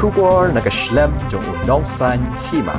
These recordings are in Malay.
Shubor nakaslem jong unongsan hima.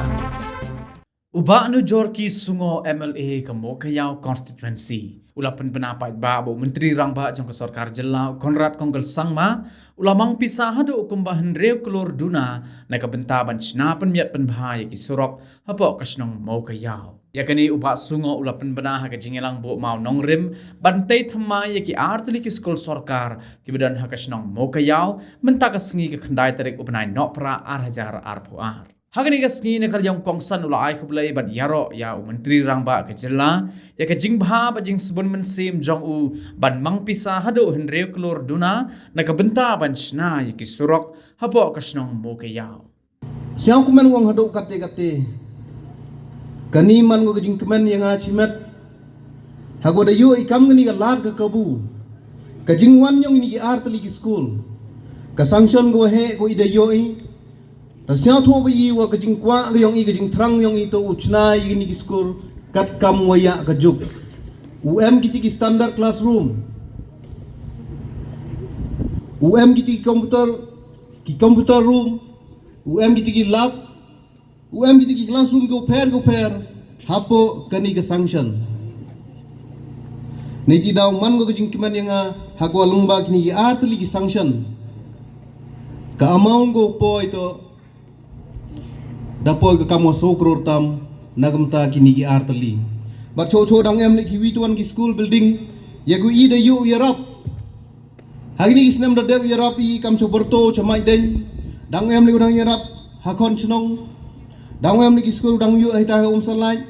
Uba anu jorki sungo MLA kamo kayaw constituency. Ulapan penapait babo menteri rangba jong kesorkar jelau Konrad Kongkel Sangma ulamang pisaha do kumbahan rew kelor duna na kabentaban sinapan miat penbahaya ki surok hapo kasnong mau kayaw. Yakani uba sungo ulapan benaha ke jingelang bo mau nongrim bantai thamaya ki artli ki skol sorkar ki bedan hakasnong mau kayaw mentakasngi ke kendai tarik upanai nopra arhajar arpuar. Hagani gasni ne kalyang kongsan ula ai khublai bat yaro ya menteri rangba ke jela ya ke jingbha ba jing sebon mensim jong u ban mang pisa hado henreu kelur duna na kabenta ban shna ya ki surok hapo kasnong mo ke yaw. Siang kumen wong hado kate kani man go jing kemen yang achimet hago da yo ikam ngani ga lar ka kabu ka jingwan yong ni artli ki school ka sanction go he go ide yo i Rasya thua bayi wa kajing kwa yung i kajing trang yung ito uchna i ni school kat kam waya kajuk. UM kiti ki standard classroom. UM kiti computer room. UM kiti ki lab. UM kiti ki classroom go pair hapo kani ka sanction. Niti daw man go kajing kiman yang hako alungba kini ki atli ki sanction. Ka amount go po ito dapoy ka kamo sokror tam nagamta kini ki artali bat cho dang em ki wituan ki school building yagu I da yu yarap hagini isnem da dev yarap I kam cho berto chamai den dang em li udang yarap hakon chnong dang em li ki school dang yu ai ta salai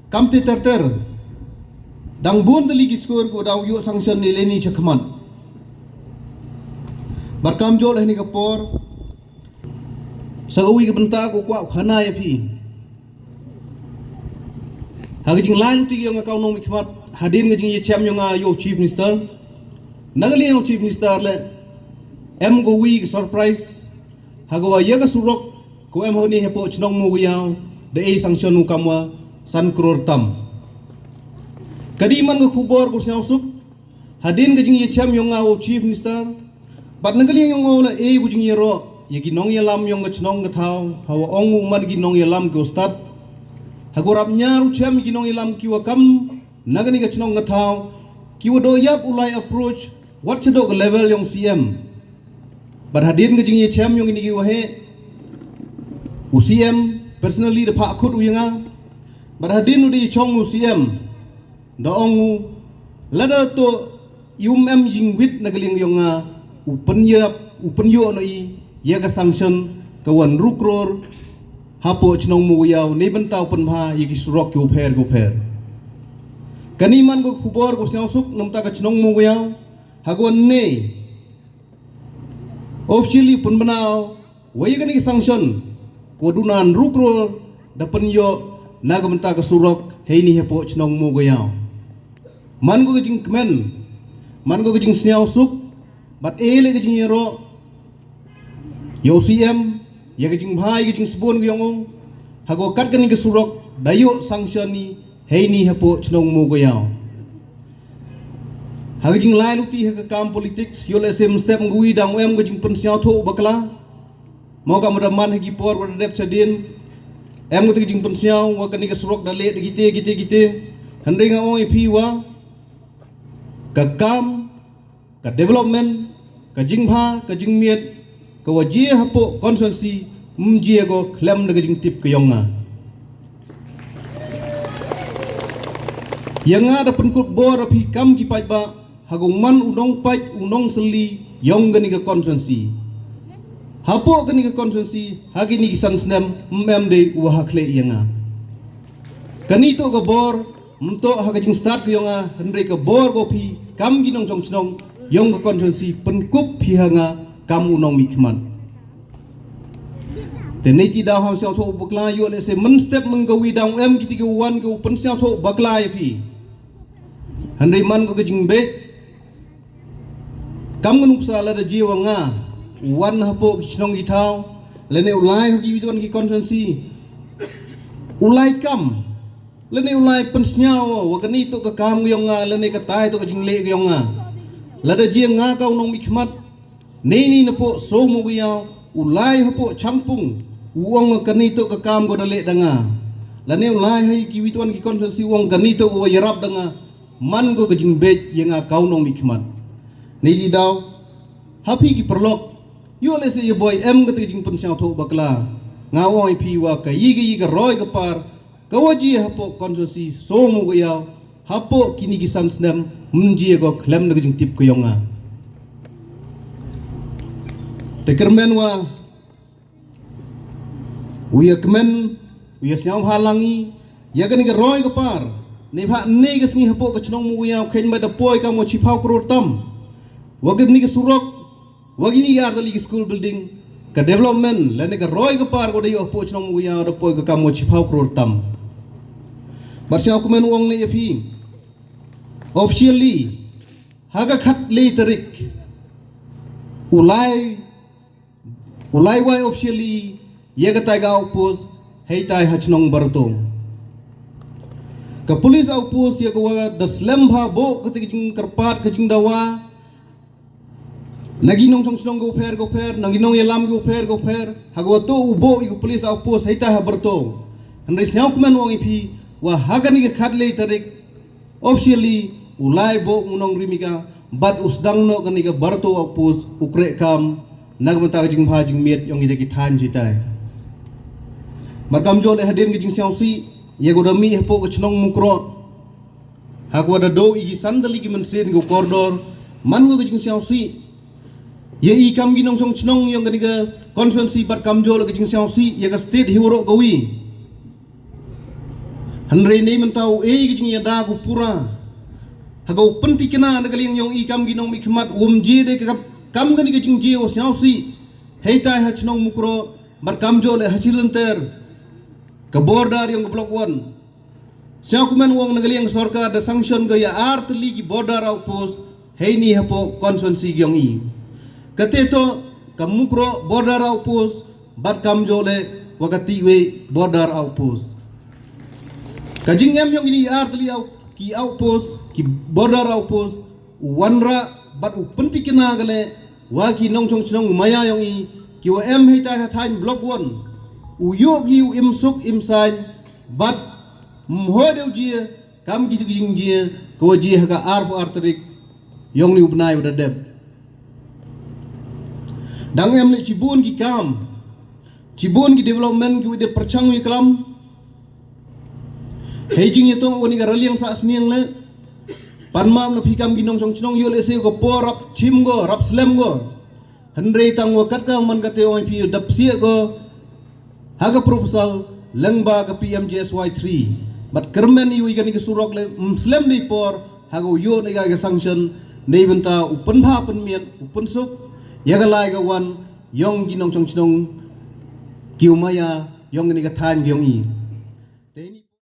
kam te ter dang bun tali ki school ko dang yu sanction ni leni chakman bat kam jol ni kapor Sagawi ke benta ko kwa khana ya phi hagijing lain ti yung akaw nong mikmat hadin ngajing ye cham yung yo chief minister nagali yung chief minister le em go wi surprise hagawa ye ga surok ko em honi hepo chnong mo yaw de e sanction nu kamwa san crore tam kadiman go khubor ko syaw sup hadin ngajing ye cham yung chief minister bat nagali yung la e bujing ye ro yagi nong yalam yong gachnong gathau hawa ongu umad gi nong yalam ki ustad hagorap nyaru chem gi nong yalam ki wakam nagani gachnong gathau ki wodo yap ulai approach what chado level yong CM bar hadin ga jing ye chem yong ni gi wahe UCM personally de pha khut uyanga bar hadin udi chong UCM da ongu lada to em jing wit nagaling yong upen yo no I ya ka sanction kawan rukror hapo chnong mu yaw ni bentau penha yiki surok go pher kani man go khubor go snaw suk namta ka chnong mu yaw hagwan ne officially penbanau wai kani sanction ko dunan rukror da penyo naga benta ka surok heini hapo chnong mu yaw man go jing kmen man go jing snaw suk bat ele ga jing yero yo CM ya gijing bhai gijing sebon gyong hago kat kan ke surok dayo sanction ni heini hapo chnong mo goyaw hagijing lain uti ha kam politics yo le sem step ngui dang em gijing pensiao tho bakla mau ka madaman hagi por wa dep chadin em go gijing pensiao wa kan ke surok dale gite handai nga oi phi wa ka kam ka development ka jingha ka jingmiet kawajie hapo konsensi mjie go klem na gajing tip kayonga yanga da penkut bor api kam ki pai ba hagong man unong pai unong seli yong gani ka konsensi hapo gani ka konsensi hagi ni kisan snem mmem de wa hakle yanga kani to go bor mto hagajing start kayonga hendre ka bor go pi kam ginong chong chnong yong ka konsensi penkup pi hanga kamu nong mikman tenai ti daw ham siaw tho bakla yo le se men step menggawi dang em kiti ke wan ke pen siaw tho bakla ya pi handai man ko jing be kam ngunuk sala da jiwa nga wan hapo kisnong itaw lene ulai ki wituan ki konsensi ulai kam lene ulai pen siaw wa kani to ka kam yong nga lene ka tai to ka jing le yong nga lada jiwa nga ka nong mikmat Nini na po so mo yaw ulai hapo champung uang kanito ka kam go dale danga lane ulai hai kiwituan ki konsensi uang kanito go yarap danga man go gajing bet yang kau nong mikmat ni daw happy ki perlok yo le se ye boy em ga jing pen siang tho bakla ngawoi pi wa ka yi ga roi ka par kawaji hapo konsensi so mo go yaw hapo kini ki sansnem munji go klem na gajing tip ko yonga tekermen wa uya kemen uya siam halangi ya kan ga roi ka par ne pha ne ga singi hapo ka chnong mu ya khen ma da poi ka mo chipau kror tam wagib ni ka surok wagini ga ardali school building ka development lane ka roi ka par ko de yo po chnong mu ya da poi ka mo chipau kror tam barsia ku men wong ne yapi officially haga khat le tarik ulai wai officially ye ga tai ga opos hei tai hachnong bartong ka police outpost ye ko da slembha bo ka ting karpat ka jing dawa nagi nong chong chnong go fer nagi nong yelam go fer hago to ubo i police outpost hei tai ha barto andai siau kumen wong ipi wa hagani ka khatle tarik officially ulai bo munong rimika bat usdang no kani ka barto outpost ukre kam nagmata jing bha jing miet yong ide ki than jitai markam jo le hadin ki jing siau si ye go dami hapo ko chnong mukro hago da do i sandali ki mensin go koridor man go jing siau si ye i kam gi nong chong chnong yong kani ka constituency bat kam jo le jing siau si ye ka state hero go wi hanre nei mentau e gi jing ya da go pura hago penti kena nagaling yong i kam gi nong mi khmat je de ka kam gani ka jing je o siau si hei tai ha chnong mukro bat kam jo le hachilenter ka border yang blok 1 siang kumen wong nagaling sarkar da sanction ga ya art ligi border outpost hei ni hapo constituency gyong i kateto kamukro border outpost bat kam jole wakati we border outpost kajing em yong ini art li ki outpost ki border outpost wanra bat upenti kena gale wa ki nong chong chnong maya yong i ki wa em hei ta thain blok 1 uyok hiu im suk im sain bat mhodeu jia kam gitu jing jia ko jia ka arpo arterik yong ni ubnai pada deb dang em le cibun ki kam cibun ki development ki de perchang wi kalam hejing itu woni ga raliang sa asniang le panmam na phikam ginong chong chnong yo le se ko porap chim go rap slem go hanre tang wa kat ka man ka te oi pi dap sia go haga proposal lengba ka PMJSY 3 but kermen ni wi gani ke surok le muslim ni por haga yo ne ga sanction nei benta upen bha pen mien upen suk ya ga lai ga wan yong ginong chong chnong kiumaya yong ni ga than gyong i